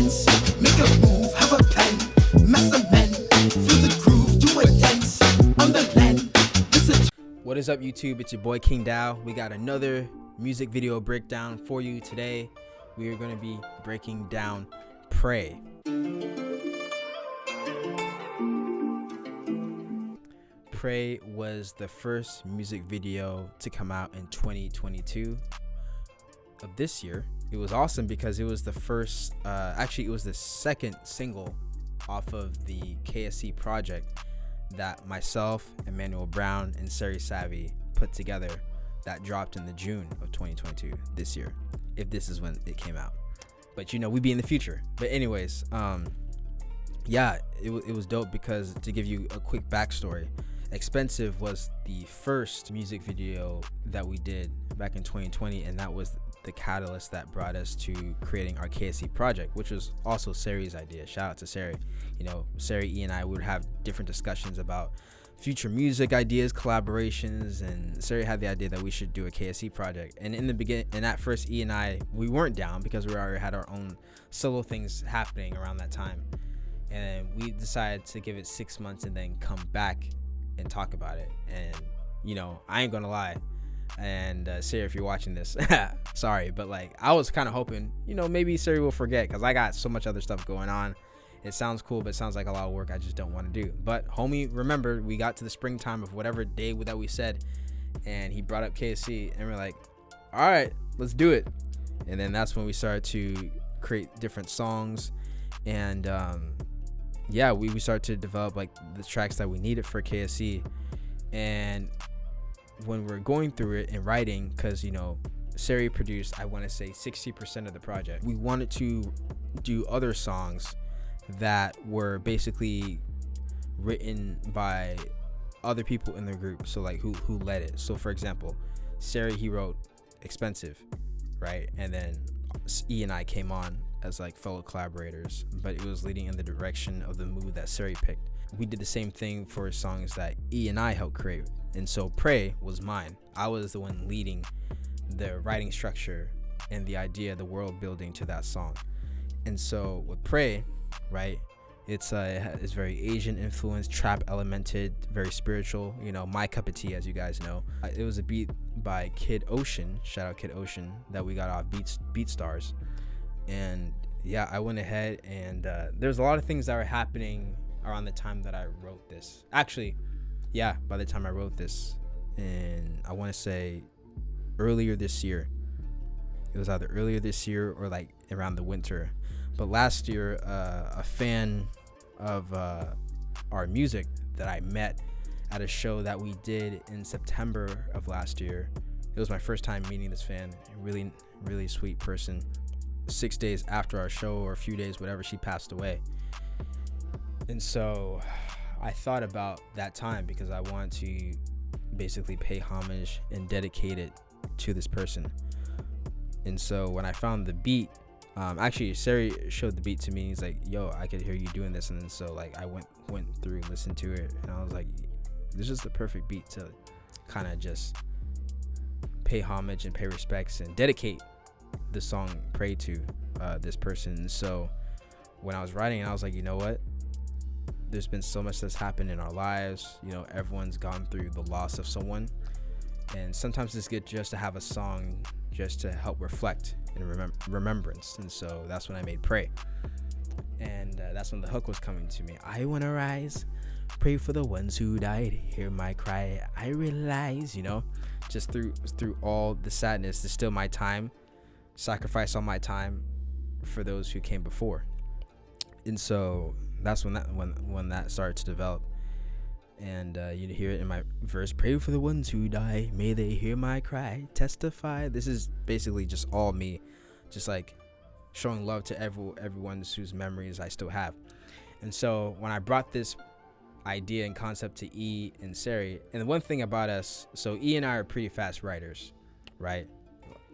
sense. Make a move, have a plan. Master man, feel the groove, do a dance on the land. What is up, YouTube? It's your boy KingDow. We got another music video breakdown for you today. We are going to be breaking down Pray. Pray was the first music video to come out in 2022 of this year. It was awesome because it was the first, actually it was the second single off of the KSC project that myself, Emmanuel Brown, and Sari Savvy put together that dropped in the June of 2022 this year, if this is when it came out. But you know, we be in the future. But anyways, yeah, it was dope because, to give you a quick backstory, Expensive was the first music video that we did back in 2020, and that was the catalyst that brought us to creating our KSC project, which was also Sari's idea. Shout out to Sari. You know, Sari, E, and I would have different discussions about future music ideas, collaborations, and Sari had the idea that we should do a KSC project. And in the beginning, and at first, E and I, we weren't down because we already had our own solo things happening around that time. And we decided to give it 6 months and then come back and talk about it. And you know, I ain't gonna lie, and Sari, if you're watching this, sorry, but like, I was kind of hoping, you know, maybe Sari will forget because I got so much other stuff going on. It sounds cool, but it sounds like a lot of work I just don't want to do. But homie remembered, we got to the springtime of whatever day that we said, and he brought up KSC, and we're like, all right, let's do it. And then that's when we started to create different songs, and yeah, we started to develop like the tracks that we needed for KSC. And when we're going through it and writing, because you know, Sari produced, I want to say 60% of the project. We wanted to do other songs that were basically written by other people in the group, so like who led it. So for example, Sari, he wrote Expensive, right? And then E and I came on as like fellow collaborators, but it was leading in the direction of the mood that Sari picked. We did the same thing for songs that E and I helped create, and so Pray was mine. I was the one leading the writing structure and the idea, the world building to that song. And so with Pray, right, it's very Asian influenced, trap elemented, very spiritual, you know, my cup of tea, as you guys know. It was a beat by Kid Ocean, shout out Kid Ocean, that we got off BeatStars. And yeah, I went ahead and there's a lot of things that were happening around the time that I wrote this. Actually, yeah, by the time I wrote this, and I want to say earlier this year. It was either earlier this year or like around the winter. But last year, a fan of our music that I met at a show that we did in September of last year. It was my first time meeting this fan. Really, really sweet person. 6 days after our show, or a few days, whatever, she passed away. And so I thought about that time because I wanted to basically pay homage and dedicate it to this person. And so when I found the beat, actually Sari showed the beat to me. He's like, yo, I could hear you doing this. And then so like I went through, listened to it, and I was like, this is the perfect beat to kind of just pay homage and pay respects and dedicate the song Pray to this person. So when I was writing it, I was like, you know what, there's been so much that's happened in our lives. You know, everyone's gone through the loss of someone, and sometimes it's good just to have a song just to help reflect and remembrance. And so that's when I made Pray, and that's when the hook was coming to me. I wanna rise, pray for the ones who died, hear my cry, I realize, you know, just through all the sadness, there's still my time, sacrifice all my time for those who came before. And so that's when that started to develop. And you hear it in my verse, pray for the ones who die, may they hear my cry, testify. This is basically just all me, just like showing love to everyone whose memories I still have. And so when I brought this idea and concept to E and Sari, and the one thing about us, so E and I are pretty fast writers, right?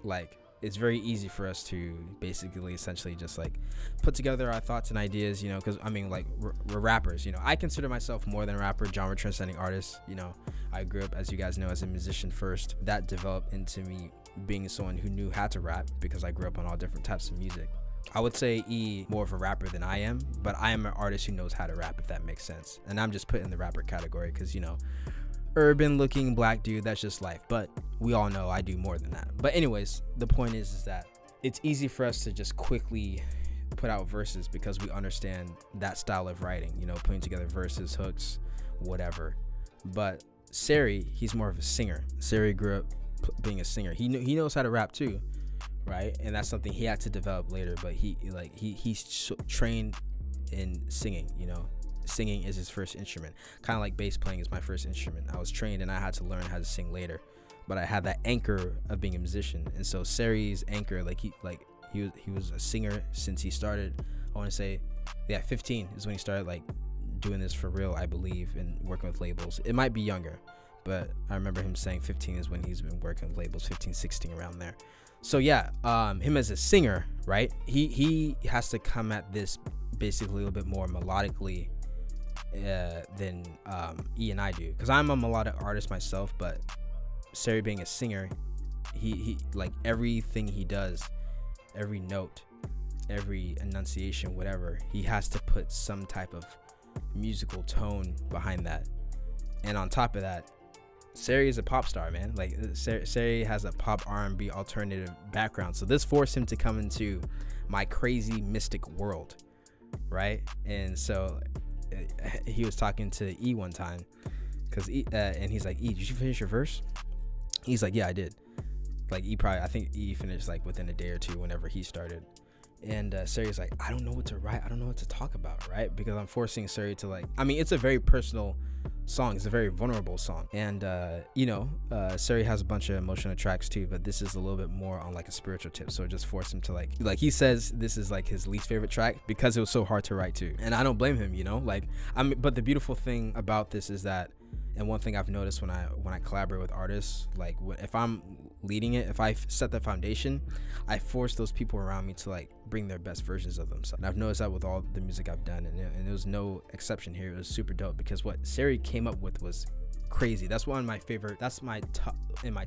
Like, it's very easy for us to basically essentially just like put together our thoughts and ideas, you know, because I mean, like, we're rappers, you know. I consider myself more than a rapper, genre transcending artist. You know, I grew up, as you guys know, as a musician first. That developed into me being someone who knew how to rap because I grew up on all different types of music. I would say E more of a rapper than I am, but I am an artist who knows how to rap, if that makes sense. And I'm just put in the rapper category because, you know, urban looking black dude, that's just life. But we all know I do more than that. But anyways, the point is that it's easy for us to just quickly put out verses because we understand that style of writing, you know, putting together verses, hooks, whatever. But Sari, he's more of a singer. Sari grew up being a singer. He knows how to rap too, right? And that's something he had to develop later. But he's trained in singing. You know, singing is his first instrument. Kind of like bass playing is my first instrument. I was trained and I had to learn how to sing later. But I had that anchor of being a musician, and so Sari's anchor, he was a singer since he started. I want to say, 15 is when he started like doing this for real, I believe, and working with labels. It might be younger, but I remember him saying 15 is when he's been working with labels, 15, 16, around there. So yeah, him as a singer, right? He has to come at this basically a little bit more melodically than E and I do, because I'm a melodic artist myself, but Sari being a singer, he like everything he does, every note, every enunciation, whatever, he has to put some type of musical tone behind that. And on top of that, Sari is a pop star, man. Like Sari has a pop R&B alternative background, so this forced him to come into my crazy mystic world, right? And so he was talking to E one time, because and he's like, E, did you finish your verse? He's like, yeah, I did. Like I think E finished like within a day or two whenever he started. And Sari's like, I don't know what to write. I don't know what to talk about, right? Because I'm forcing Sari to like, I mean, it's a very personal song. It's a very vulnerable song. And, Sari has a bunch of emotional tracks too, but this is a little bit more on like a spiritual tip. So it just forced him to like he says this is like his least favorite track because it was so hard to write too. And I don't blame him, you know, like, but the beautiful thing about this is that, and one thing I've noticed when I collaborate with artists, like if I'm leading it, if I set the foundation, I force those people around me to like bring their best versions of themselves. And I've noticed that with all the music I've done, and it was no exception here. It was super dope because what Sari came up with was crazy. That's one of my favorite. That's my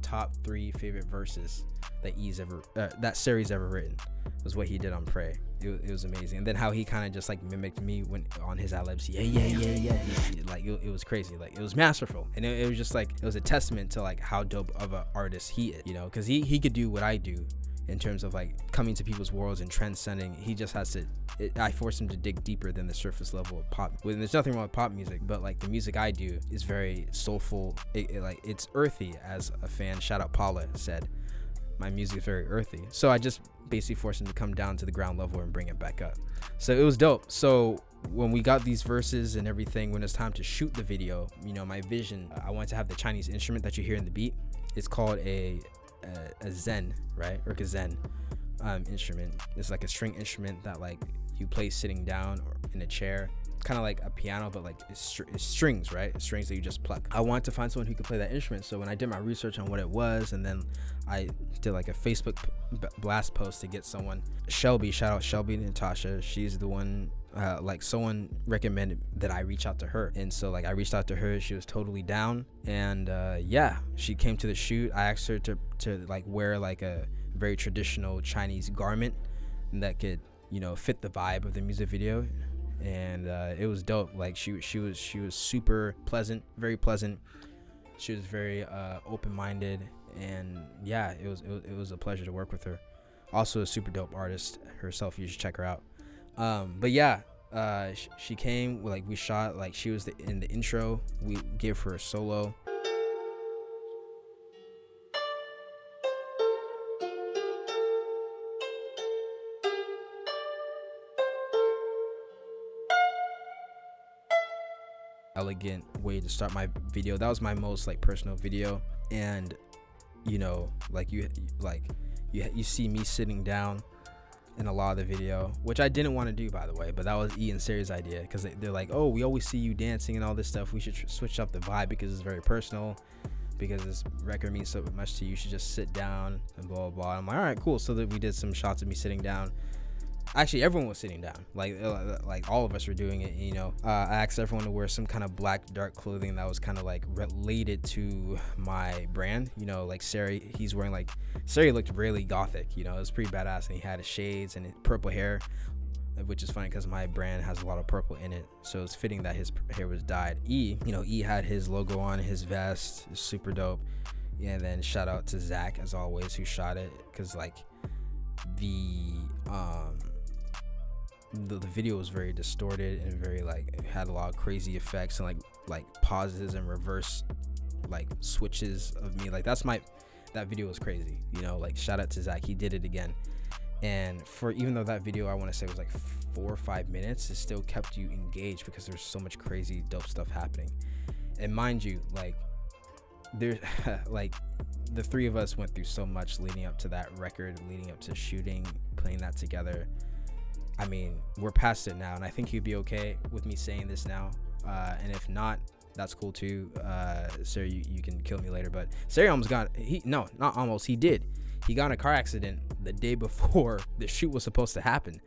top 3 favorite verses that Sari's ever written. Was what he did on Pray. It was amazing. And then how he kind of just like mimicked me when on his ad-libs. Yeah. Like it was crazy. Like it was masterful. And it was just like, it was a testament to like how dope of an artist he is, you know, because he could do what I do in terms of like coming to people's worlds and transcending. He just has to, I force him to dig deeper than the surface level of pop. Well, there's nothing wrong with pop music, but like the music I do is very soulful. It's earthy, as a fan, shout out Paula, said. My music is very earthy. So I just basically forced him to come down to the ground level and bring it back up. So it was dope. So when we got these verses and everything, when it's time to shoot the video, you know, my vision, I wanted to have the Chinese instrument that you hear in the beat. It's called a zen, right? Or zen instrument. It's like a string instrument that like you play sitting down or in a chair, kind of like a piano, but like it's strings, right? It's strings that you just pluck. I wanted to find someone who could play that instrument. So when I did my research on what it was, and then I did like a Facebook blast post to get someone, Shelby, shout out Shelby Natasha. She's the one, like someone recommended that I reach out to her. And so like I reached out to her, she was totally down. And yeah, she came to the shoot. I asked her to like wear like a very traditional Chinese garment that could, you know, fit the vibe of the music video. And it was dope. Like she was super pleasant, very pleasant. She was very open-minded, and yeah, it was a pleasure to work with her. Also a super dope artist herself. You should check her out. But yeah, she came, like we shot, like she was in the intro. We gave her a solo. Elegant way to start my video. That was my most like personal video, and you know, like you see me sitting down in a lot of the video, which I didn't want to do, by the way, but that was E and Sari's idea, because they're like, oh, we always see you dancing and all this stuff, we should switch up the vibe because it's very personal, because this record means so much to you, you should just sit down and blah blah blah. I'm like, all right, cool. So that we did some shots of me sitting down, Actually, everyone was sitting down. Like all of us were doing it. You know, I asked everyone to wear some kind of black dark clothing that was kind of like related to my brand. You know, like Sari, he's wearing like Sari looked really gothic. You know, it was pretty badass, and he had his shades and his purple hair, which is funny because my brand has a lot of purple in it, so it's fitting that his hair was dyed. E had his logo on his vest, super dope. Yeah, and then shout out to Zach as always who shot it, because like the video was very distorted and very like it had a lot of crazy effects and like pauses and reverse like switches of me. Like that video was crazy, you know. Like shout out to Zach, he did it again. And for even though that video I want to say was like 4 or 5 minutes, it still kept you engaged because there's so much crazy dope stuff happening. And mind you, like there like the three of us went through so much leading up to that record, leading up to shooting, putting that together. I mean, we're past it now, and I think you'd be okay with me saying this now. And if not, that's cool too. Sir, you can kill me later, but Sari almost got he did. He got in a car accident the day before the shoot was supposed to happen,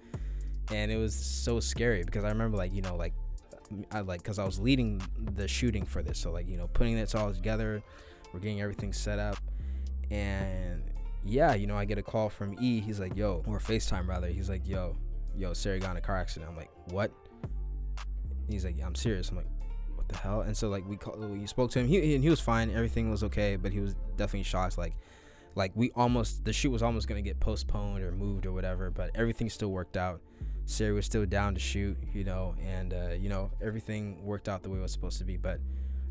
and it was so scary because I remember because I was leading the shooting for this, so like, you know, putting this all together, we're getting everything set up, and yeah, you know, I get a call from E. He's like, yo, or FaceTime rather. He's like, yo, Sari got in a car accident. I'm like, what? He's like, yeah, I'm serious. I'm like, what the hell? And so like we spoke to him. He was fine. Everything was okay, but he was definitely shocked. Like the shoot was almost gonna get postponed or moved or whatever, but everything still worked out. Sari was still down to shoot, you know, and you know, everything worked out the way it was supposed to be. But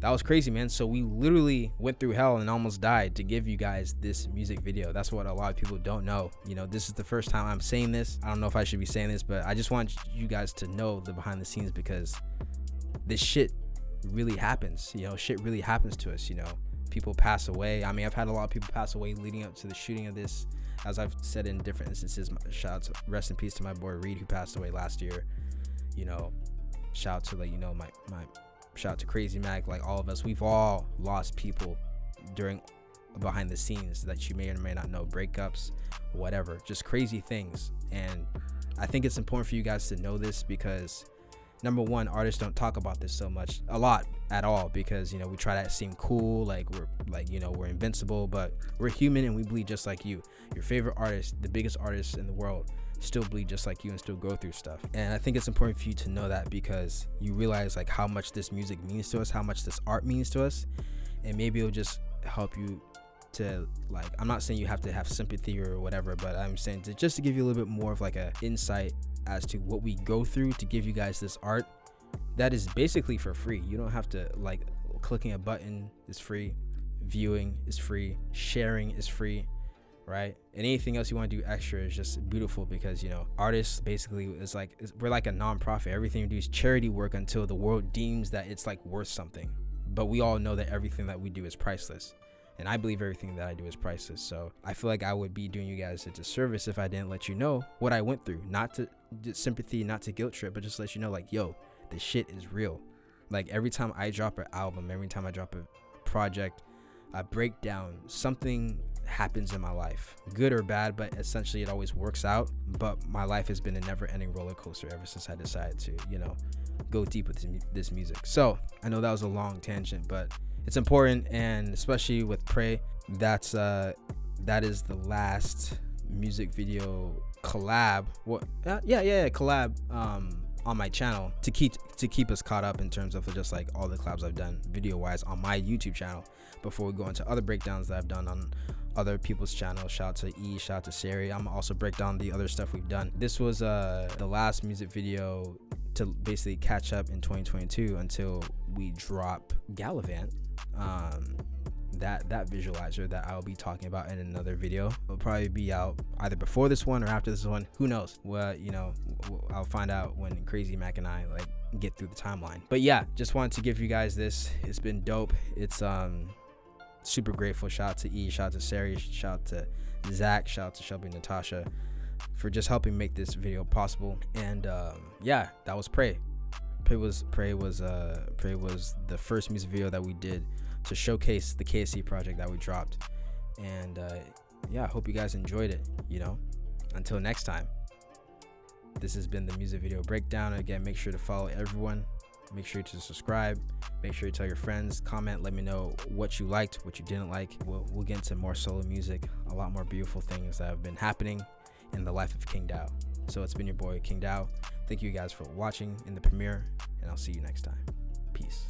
that was crazy, man. So we literally went through hell and almost died to give you guys this music video. That's what a lot of people don't know. You know, this is the first time I'm saying this. I don't know if I should be saying this, but I just want you guys to know the behind the scenes, because this shit really happens. You know, shit really happens to us, you know. People pass away. I mean, I've had a lot of people pass away leading up to the shooting of this. As I've said in different instances, shout out to, rest in peace to my boy Reed, who passed away last year. You know, shout out to, like, you know, my shout out to Crazy Mac. Like, all of us, we've all lost people during behind the scenes that you may or may not know, breakups, whatever, just crazy things. And I think it's important for you guys to know this, because number one, artists don't talk about this a lot at all, because, you know, we try to seem cool, like we're like, you know, we're invincible, but we're human and we bleed just like you. Your favorite artist, the biggest artist in the world, still bleed just like you and still go through stuff. And I think it's important for you to know that, because you realize like how much this music means to us, how much this art means to us, and maybe it'll just help you to, like, I'm not saying you have to have sympathy or whatever, but I'm saying just to give you a little bit more of like a insight as to what we go through to give you guys this art that is basically for free. You don't have to, like, clicking a button is free, viewing is free, sharing is free, right? And anything else you want to do extra is just beautiful, because, you know, artists basically is like, we're like a non-profit. Everything we do is charity work until the world deems that it's like worth something. But we all know that everything that we do is priceless, and I believe everything that I do is priceless. So I feel like I would be doing you guys a disservice if I didn't let you know what I went through. Not to sympathy, not to guilt trip, but just let you know, like, yo, this shit is real. Like, every time I drop an album, every time I drop a project, a breakdown, something happens in my life, good or bad, but essentially it always works out. But my life has been a never-ending roller coaster ever since I decided to, you know, go deep with this music. So I know that was a long tangent, but it's important, and especially with Pray, that is the last music video collab. Collab on my channel to keep us caught up in terms of just like all the collabs I've done video wise on my YouTube channel before we go into other breakdowns that I've done on other people's channels. Shout out to E, shout out to Sari. I'm also break down the other stuff we've done. This was the last music video to basically catch up in 2022 until we drop Gallivant. That visualizer that I'll be talking about in another video will probably be out either before this one or after this one. Who knows? Well, you know, I'll find out when Crazy Mac and I like get through the timeline. But yeah, just wanted to give you guys this. It's been dope. It's super grateful. Shout out to E, shout out to Sari, shout out to Zach, shout out to Shelby and Natasha for just helping make this video possible. And yeah, that was Pray. Pray was the first music video that we did to showcase the KSC project that we dropped. And yeah, I hope you guys enjoyed it, you know. Until next time. This has been the music video breakdown. Again, make sure to follow everyone. Make sure to subscribe. Make sure to tell your friends. Comment. Let me know what you liked, what you didn't like. We'll get into more solo music, a lot more beautiful things that have been happening in the life of KingDow. So it's been your boy KingDow. Thank you guys for watching in the premiere, and I'll see you next time. Peace.